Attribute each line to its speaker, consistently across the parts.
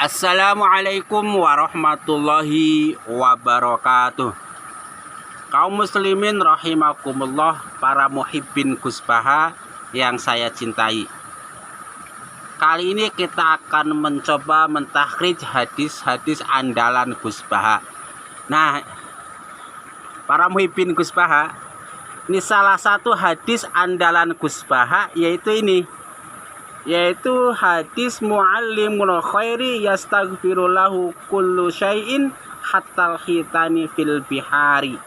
Speaker 1: Assalamualaikum warahmatullahi wabarakatuh. Kaum muslimin rahimakumullah, para muhibbin Gus Baha yang saya cintai. Kali ini kita akan mencoba mentakhrij hadis-hadis andalan Gus Baha. Nah, para muhibbin Gus Baha, ini salah satu hadis andalan Gus Baha yaitu hadis muallimul khairi yastaghfirullahu kullu syai'in hatal khitani fil bihari.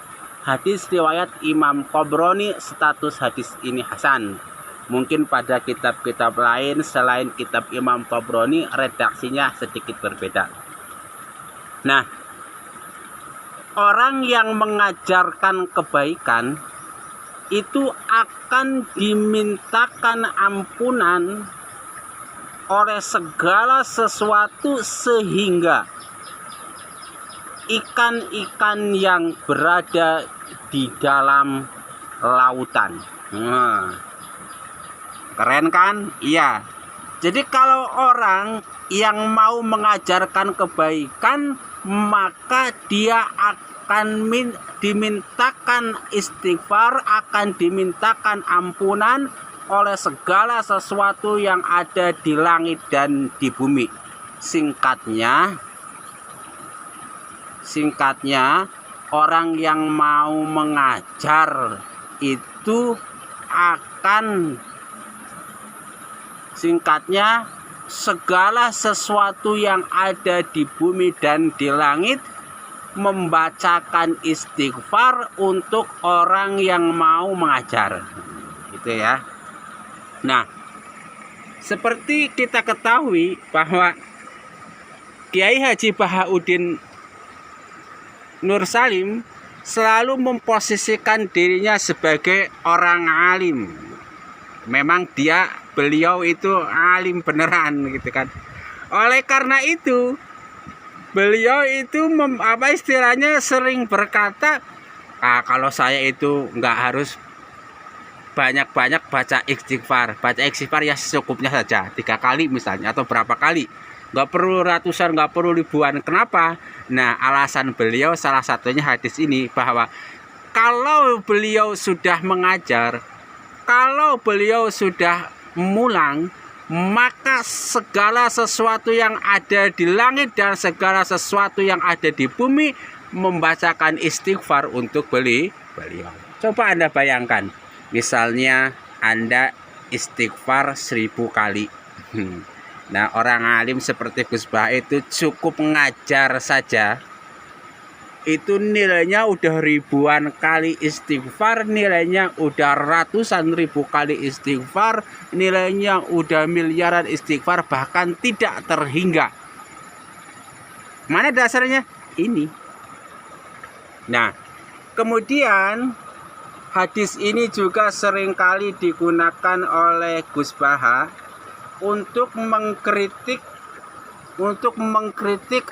Speaker 1: Hadis riwayat Imam Tabrani, status hadis ini hasan. Mungkin pada kitab-kitab lain selain kitab Imam Tabrani redaksinya sedikit berbeda. Nah, orang yang mengajarkan kebaikan itu akan dimintakan ampunan oleh segala sesuatu sehingga ikan-ikan yang berada di dalam lautan. Keren kan? Iya. Jadi kalau orang yang mau mengajarkan kebaikan, maka dia akan dimintakan istighfar, akan dimintakan ampunan oleh segala sesuatu yang ada di langit dan di bumi. Singkatnya, orang yang mau mengajar itu akan segala sesuatu yang ada di bumi dan di langit membacakan istighfar untuk orang yang mau mengajar. Gitu ya. Nah, seperti kita ketahui bahwa Kiai Haji Bahauddin Nur Salim selalu memposisikan dirinya sebagai orang alim. Memang beliau itu alim beneran gitu kan. Oleh karena itu beliau itu sering berkata, kalau saya itu nggak harus banyak-banyak baca istighfar ya secukupnya saja, 3 kali misalnya atau berapa kali, nggak perlu ratusan, nggak perlu ribuan. Kenapa? Nah, alasan beliau salah satunya hadis ini, bahwa kalau beliau sudah mengajar, kalau beliau sudah mulang, maka segala sesuatu yang ada di langit dan segala sesuatu yang ada di bumi membacakan istighfar untuk beliau. Coba Anda bayangkan, misalnya Anda istighfar 1000 kali. Nah, orang alim seperti Gus Baha itu cukup ngajar saja, itu nilainya udah ribuan kali istighfar, nilainya udah ratusan ribu kali istighfar, nilainya udah miliaran istighfar, bahkan tidak terhingga. Mana dasarnya? Ini. Nah, kemudian hadis ini juga seringkali digunakan oleh Gus Baha untuk mengkritik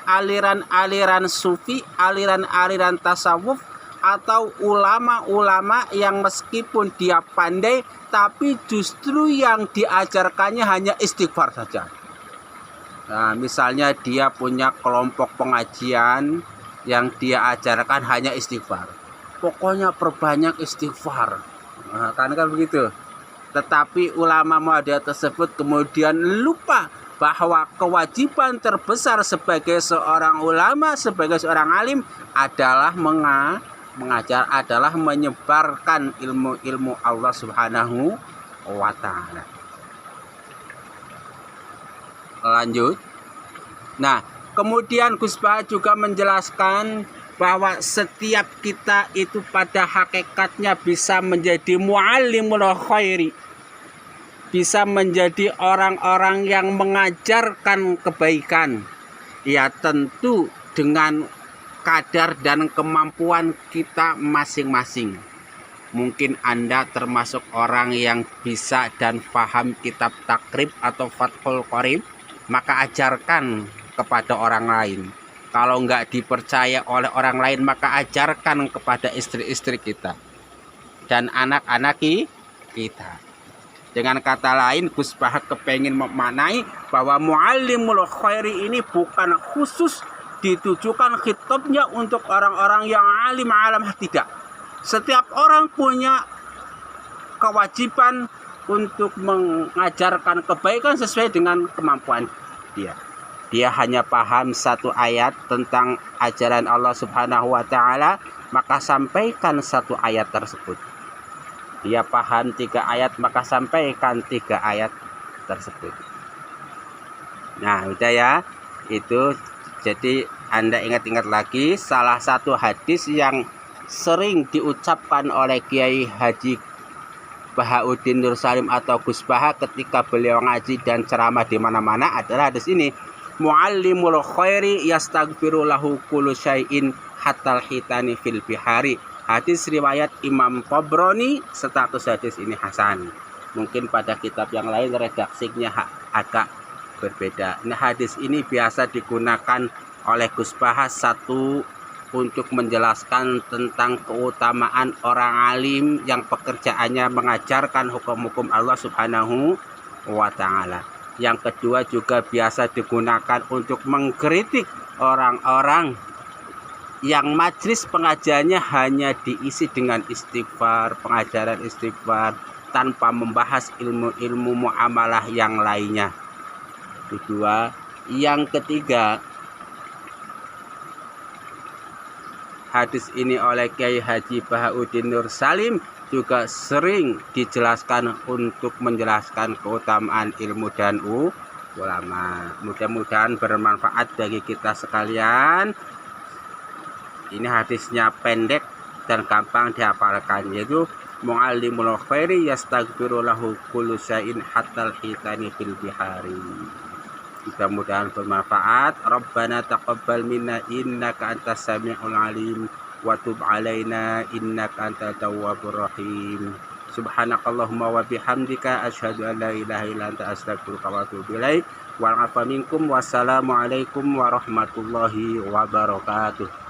Speaker 1: aliran-aliran sufi, aliran-aliran tasawuf, atau ulama-ulama yang meskipun dia pandai tapi justru yang diajarkannya hanya istighfar saja. Nah, misalnya dia punya kelompok pengajian yang dia ajarkan hanya istighfar. Pokoknya perbanyak istighfar. Nah, kan begitu. Tetapi ulama Muhammadiyah tersebut kemudian lupa bahwa kewajiban terbesar sebagai seorang ulama, sebagai seorang alim adalah mengajar, adalah menyebarkan ilmu-ilmu Allah Subhanahu wa ta'ala. Lanjut. Nah, kemudian Gus Baha juga menjelaskan bahwa setiap kita itu pada hakikatnya bisa menjadi muallimul khairi, bisa menjadi orang-orang yang mengajarkan kebaikan. Ya, tentu dengan kadar dan kemampuan kita masing-masing. Mungkin Anda termasuk orang yang bisa dan paham kitab takrib atau Fathul Qorib, maka ajarkan kepada orang lain. Kalau nggak dipercaya oleh orang lain, maka ajarkan kepada istri-istri kita dan anak-anak kita. Dengan kata lain, Gus Baha kepengen memaknai bahwa muallimul khairi ini bukan khusus ditujukan khitabnya untuk orang-orang yang alim alam, tidak. Setiap orang punya kewajiban untuk mengajarkan kebaikan sesuai dengan kemampuan dia. Dia hanya paham satu ayat tentang ajaran Allah Subhanahu wa Ta'ala, maka sampaikan satu ayat tersebut. Dia paham 3 ayat, maka sampaikan 3 ayat tersebut. Nah, udah ya. Itu jadi Anda ingat-ingat lagi salah satu hadis yang sering diucapkan oleh Kiai Haji Bahauddin Nur Salim atau Gus Baha ketika beliau ngaji dan ceramah di mana-mana adalah hadis ini. Muallimul khairi yastaghfiru lahu kullu syai'in hatal hitani fil bihari. Hadis riwayat Imam Tabrani, status hadis ini hasan. Mungkin pada kitab yang lain redaksinya agak berbeda. Nah, hadis ini biasa digunakan oleh Gus Baha satu untuk menjelaskan tentang keutamaan orang alim yang pekerjaannya mengajarkan hukum-hukum Allah Subhanahu wa Ta'ala. Yang kedua juga biasa digunakan untuk mengkritik orang-orang yang majlis pengajiannya hanya diisi dengan istighfar, pengajaran istighfar, tanpa membahas ilmu-ilmu muamalah yang lainnya. Kedua, yang ketiga, hadis ini oleh Kiai Haji Bahauddin Nur Salim juga sering dijelaskan untuk menjelaskan keutamaan ilmu dan ulama. Mudah-mudahan bermanfaat bagi kita sekalian. Ini hadisnya pendek dan gampang dihafalkan, yaitu muallimul khairi yastaghfiru lahu kullu syai'in hatal hitani fil bihari. Mudah-mudahan bermanfaat. Rabbana taqabbal minna innaka antas samiul alim wa tub alaina innaka antat tawwabur rahim. Subhanakallahumma wa bihamdika asyhadu an la ilaha illa anta astaghfiruka wa atubu ilaik. Wal afa minkum. Wassalamualaikum warahmatullahi wabarakatuh.